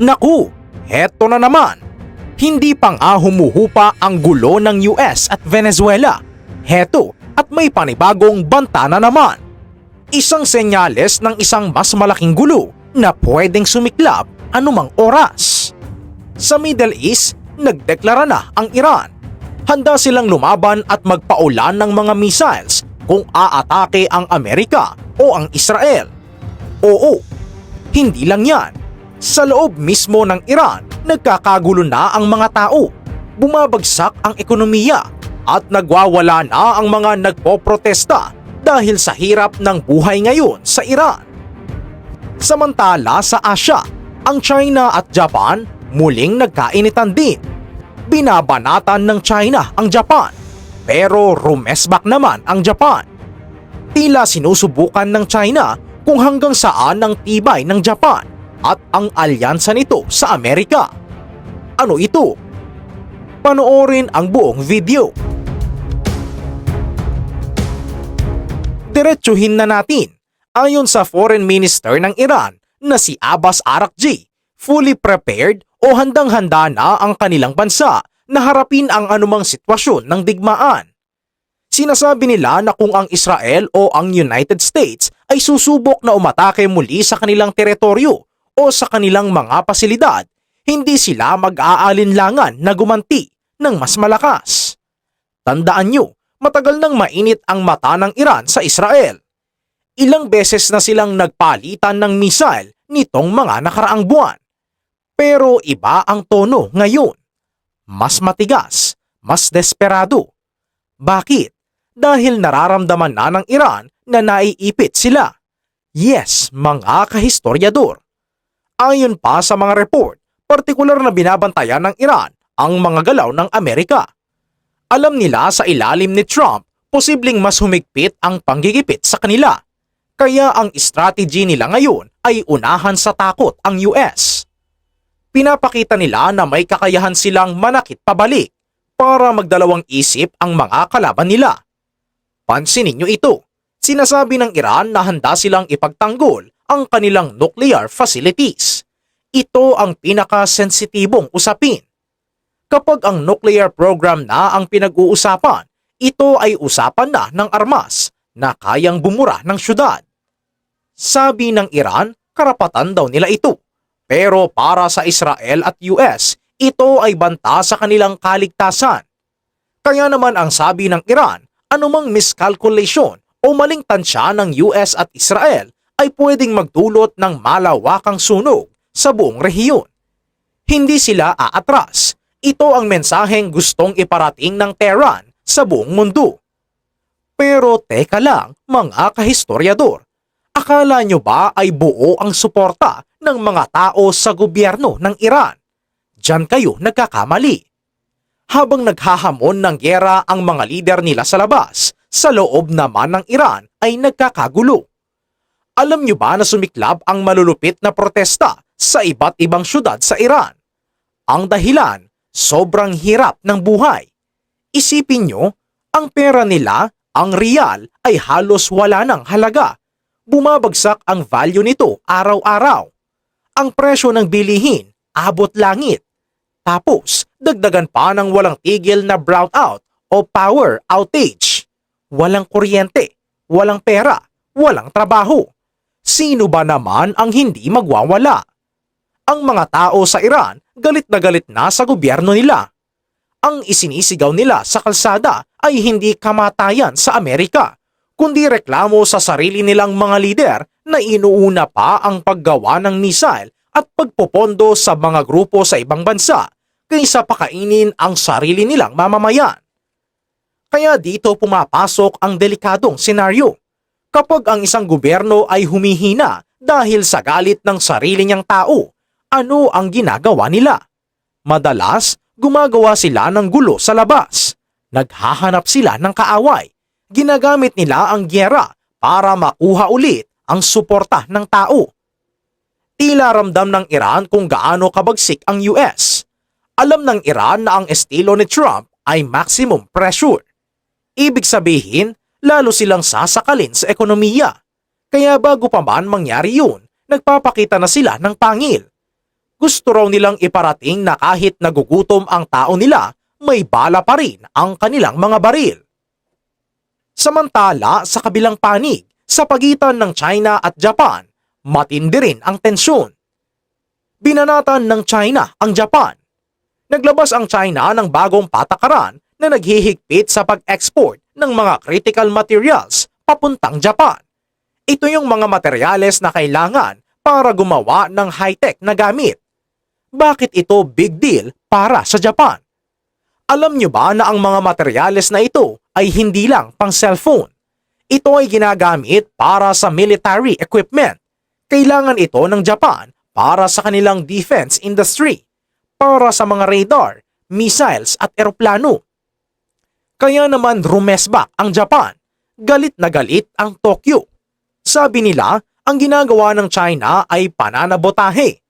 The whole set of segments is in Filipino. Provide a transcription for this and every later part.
Naku, heto na naman. Hindi pa nga humuhupa ang gulo ng US at Venezuela. Heto at may panibagong banta na naman. Isang senyales ng isang mas malaking gulo na pwedeng sumiklab anumang oras. Sa Middle East, nagdeklara na ang Iran. Handa silang lumaban at magpaulan ng mga missiles kung aatake ang Amerika o ang Israel. Oo, hindi lang yan. Sa loob mismo ng Iran, nagkakagulo na ang mga tao. Bumabagsak ang ekonomiya at nagwawala na ang mga nagpoprotesta dahil sa hirap ng buhay ngayon sa Iran. Samantala sa Asya, ang China at Japan muling nagkainitan din. Binabanatan ng China ang Japan, pero rumesbak naman ang Japan. Tila sinusubukan ng China kung hanggang saan ang tibay ng Japan at ang alyansa nito sa Amerika. Ano ito? Panoorin ang buong video. Diretsuhin na natin. Ayon sa Foreign Minister ng Iran na si Abbas Araghchi, fully prepared o handang-handa na ang kanilang bansa na harapin ang anumang sitwasyon ng digmaan. Sinasabi nila na kung ang Israel o ang United States ay susubok na umatake muli sa kanilang teritoryo o sa kanilang mga pasilidad, hindi sila mag-aalinlangan na gumanti ng mas malakas. Tandaan nyo, matagal nang mainit ang mata ng Iran sa Israel. Ilang beses na silang nagpalitan ng missile nitong mga nakaraang buwan. Pero iba ang tono ngayon. Mas matigas, mas desperado. Bakit? Dahil nararamdaman na ng Iran na naiipit sila. Yes, mga kahistoryador. Ayon pa sa mga report, partikular na binabantayan ng Iran ang mga galaw ng Amerika. Alam nila sa ilalim ni Trump, posibleng mas humigpit ang panggigipit sa kanila. Kaya ang strategy nila ngayon ay unahan sa takot ang US. Pinapakita nila na may kakayahan silang manakit pabalik para magdalawang isip ang mga kalaban nila. Pansinin nyo ito. Sinasabi ng Iran na handa silang ipagtanggol ang kanilang nuclear facilities. Ito ang pinakasensitibong usapin. Kapag ang nuclear program na ang pinag-uusapan, ito ay usapan na ng armas na kayang bumura ng syudad. Sabi ng Iran, karapatan daw nila ito. Pero para sa Israel at US, ito ay banta sa kanilang kaligtasan. Kaya naman ang sabi ng Iran, anumang miscalculation o maling tansya ng US at Israel ay pwedeng magdulot ng malawakang sunog sa buong rehiyon. Hindi sila aatras. Ito ang mensaheng gustong iparating ng Tehran sa buong mundo. Pero teka lang, mga kahistoryador. Akala nyo ba ay buo ang suporta ng mga tao sa gobyerno ng Iran? Diyan kayo nagkakamali. Habang naghahamon ng giyera ang mga lider nila sa labas, sa loob naman ng Iran ay nagkakagulo. Alam nyo ba na sumiklab ang malulupit na protesta sa iba't ibang syudad sa Iran? Ang dahilan, sobrang hirap ng buhay. Isipin nyo, ang pera nila, ang riyal, ay halos wala ng halaga. Bumabagsak ang value nito araw-araw. Ang presyo ng bilihin, abot langit. Tapos, dagdagan pa ng walang tigil na brownout o power outage. Walang kuryente, walang pera, walang trabaho. Sino ba naman ang hindi magwawala? Ang mga tao sa Iran galit na sa gobyerno nila. Ang isinisigaw nila sa kalsada ay hindi kamatayan sa Amerika, kundi reklamo sa sarili nilang mga lider na inuuna pa ang paggawa ng missile at pagpopondo sa mga grupo sa ibang bansa kaysa pakainin ang sarili nilang mamamayan. Kaya dito pumapasok ang delikadong senaryo. Kapag ang isang gobyerno ay humihina dahil sa galit ng sarili niyang tao, ano ang ginagawa nila? Madalas, gumagawa sila ng gulo sa labas. Naghahanap sila ng kaaway. Ginagamit nila ang giyera para makuha ulit ang suporta ng tao. Tila ramdam ng Iran kung gaano kabagsik ang US. Alam ng Iran na ang estilo ni Trump ay maximum pressure. Ibig sabihin, lalo silang sasakalin sa ekonomiya. Kaya bago pa man mangyari yun, nagpapakita na sila ng pangil. Gusto raw nilang iparating na kahit nagugutom ang tao nila, may bala pa rin ang kanilang mga baril. Samantala, sa kabilang panig, sa pagitan ng China at Japan, matindi rin ang tensyon. Binanatan ng China ang Japan. Naglabas ang China ng bagong patakaran na naghihigpit sa pag-export ng mga critical materials papuntang Japan. Ito yung mga materyales na kailangan para gumawa ng high-tech na gamit. Bakit ito big deal para sa Japan? Alam nyo ba na ang mga materyales na ito ay hindi lang pang cellphone? Ito ay ginagamit para sa military equipment. Kailangan ito ng Japan para sa kanilang defense industry, para sa mga radar, missiles at eroplano. Kaya naman rumesbak ang Japan. Galit na galit ang Tokyo. Sabi nila, ang ginagawa ng China ay pananabotahe.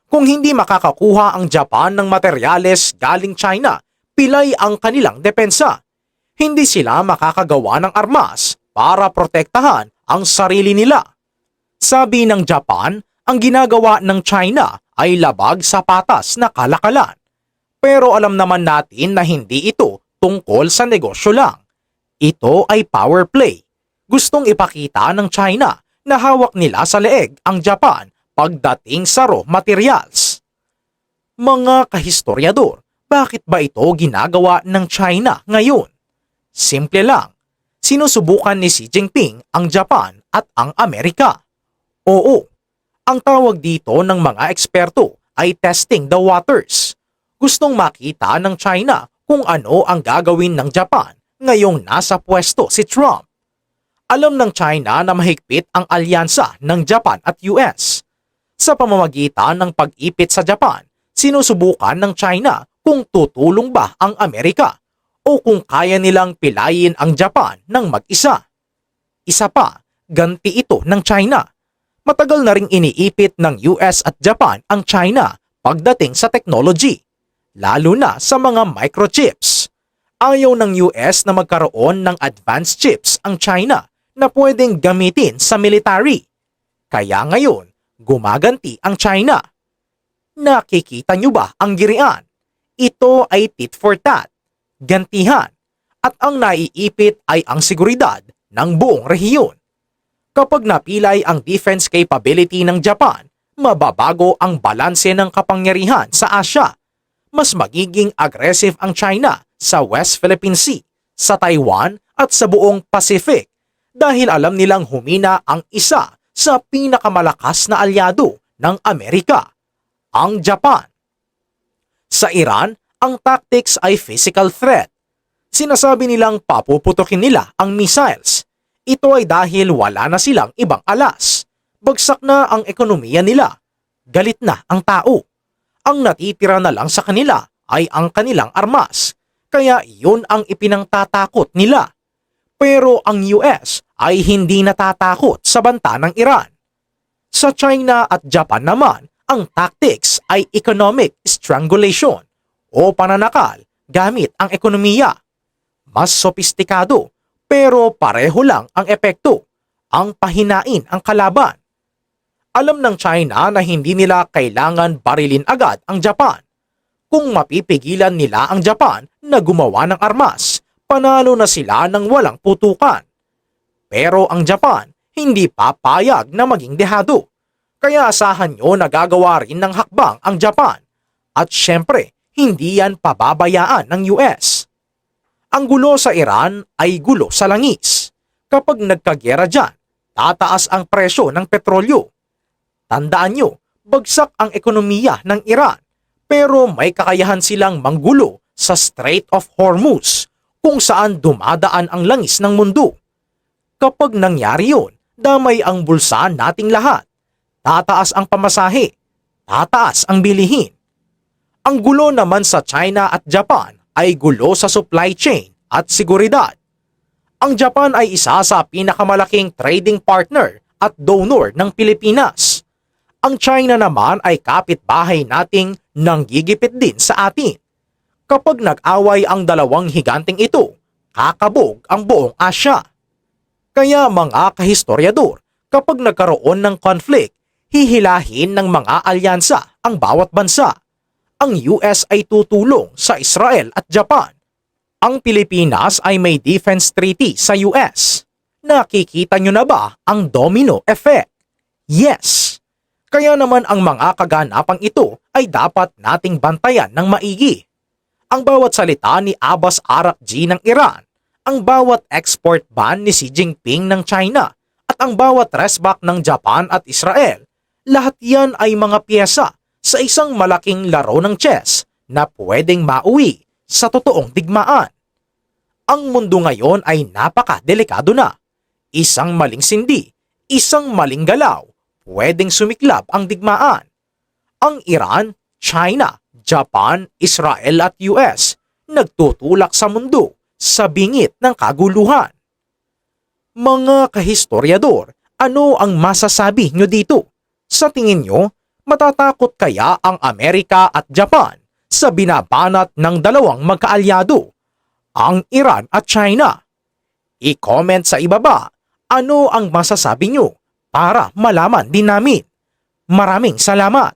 Kung hindi makakakuha ang Japan ng materyales galing China, pilay ang kanilang depensa. Hindi sila makakagawa ng armas para protektahan ang sarili nila. Sabi ng Japan, ang ginagawa ng China ay labag sa patas na kalakalan. Pero alam naman natin na hindi ito tungkol sa negosyo lang. Ito ay power play. Gustong ipakita ng China na hawak nila sa leeg ang Japan pagdating sa raw materials. Mga kahistoryador, bakit ba ito ginagawa ng China ngayon? Simple lang. Sinusubukan ni Xi Jinping ang Japan at ang Amerika. Oo, ang tawag dito ng mga eksperto ay testing the waters. Gustong makita ng China kung ano ang gagawin ng Japan ngayong nasa pwesto si Trump. Alam ng China na mahigpit ang alyansa ng Japan at US. Sa pamamagitan ng pag-ipit sa Japan, sinusubukan ng China kung tutulong ba ang Amerika o kung kaya nilang pilayin ang Japan ng mag-isa. Isa pa, ganti ito ng China. Matagal na ring iniipit ng US at Japan ang China pagdating sa technology, lalo na sa mga microchips. Ayaw ng US na magkaroon ng advanced chips ang China na pwedeng gamitin sa military. Kaya ngayon, gumaganti ang China. Nakikita nyo ba ang girian? Ito ay tit for tat, gantihan, at ang naiipit ay ang seguridad ng buong rehiyon. Kapag napilay ang defense capability ng Japan, mababago ang balanse ng kapangyarihan sa Asia. Mas magiging aggressive ang China sa West Philippine Sea, sa Taiwan at sa buong Pacific dahil alam nilang humina ang isa sa pinakamalakas na alyado ng Amerika, ang Japan. Sa Iran, ang tactics ay physical threat. Sinasabi nilang papuputukin nila ang missiles. Ito ay dahil wala na silang ibang alas. Bagsak na ang ekonomiya nila. Galit na ang tao. Ang natitira na lang sa kanila ay ang kanilang armas. Kaya yun ang ipinangtatakot nila. Pero ang US ay hindi natatakot sa banta ng Iran. Sa China at Japan naman, ang tactics ay economic strangulation o pananakal gamit ang ekonomiya. Mas sopistikado pero pareho lang ang epekto, ang pahinain ang kalaban. Alam ng China na hindi nila kailangan barilin agad ang Japan. Kung mapipigilan nila ang Japan na gumawa ng armas, panalo na sila ng walang putukan. Pero ang Japan hindi papayag na maging dehado. Kaya asahan nyo na gagawa rin ng hakbang ang Japan. At syempre, hindi yan pababayaan ng US. Ang gulo sa Iran ay gulo sa langis. Kapag nagkagera dyan, tataas ang presyo ng petrolyo. Tandaan nyo, bagsak ang ekonomiya ng Iran. Pero may kakayahan silang manggulo sa Strait of Hormuz, kung saan dumadaan ang langis ng mundo. Kapag nangyari yun, damay ang bulsa nating lahat. Tataas ang pamasahe, tataas ang bilihin. Ang gulo naman sa China at Japan ay gulo sa supply chain at seguridad. Ang Japan ay isa sa pinakamalaking trading partner at donor ng Pilipinas. Ang China naman ay kapitbahay nating nanggigipit din sa atin. Kapag nag-away ang dalawang higanteng ito, kakabog ang buong Asya. Kaya mga kahistoryador, kapag nagkaroon ng conflict, hihilahin ng mga alyansa ang bawat bansa. Ang US ay tutulong sa Israel at Japan. Ang Pilipinas ay may defense treaty sa US. Nakikita nyo na ba ang domino effect? Yes! Kaya naman ang mga kaganapang ito ay dapat nating bantayan ng maigi. Ang bawat salita ni Abbas Araghchi ng Iran, ang bawat export ban ni Xi Jinping ng China, at ang bawat resback ng Japan at Israel, lahat yan ay mga piyesa sa isang malaking laro ng chess na pwedeng mauwi sa totoong digmaan. Ang mundo ngayon ay napaka-delikado na. Isang maling sindi, isang maling galaw, pwedeng sumiklab ang digmaan. Ang Iran, China, Japan, Israel at US nagtutulak sa mundo sa bingit ng kaguluhan. Mga kahistoryador, ano ang masasabi nyo dito? Sa tingin nyo, matatakot kaya ang Amerika at Japan sa binabanat ng dalawang magkaalyado, ang Iran at China? I-comment sa ibaba ano ang masasabi nyo para malaman din namin. Maraming salamat!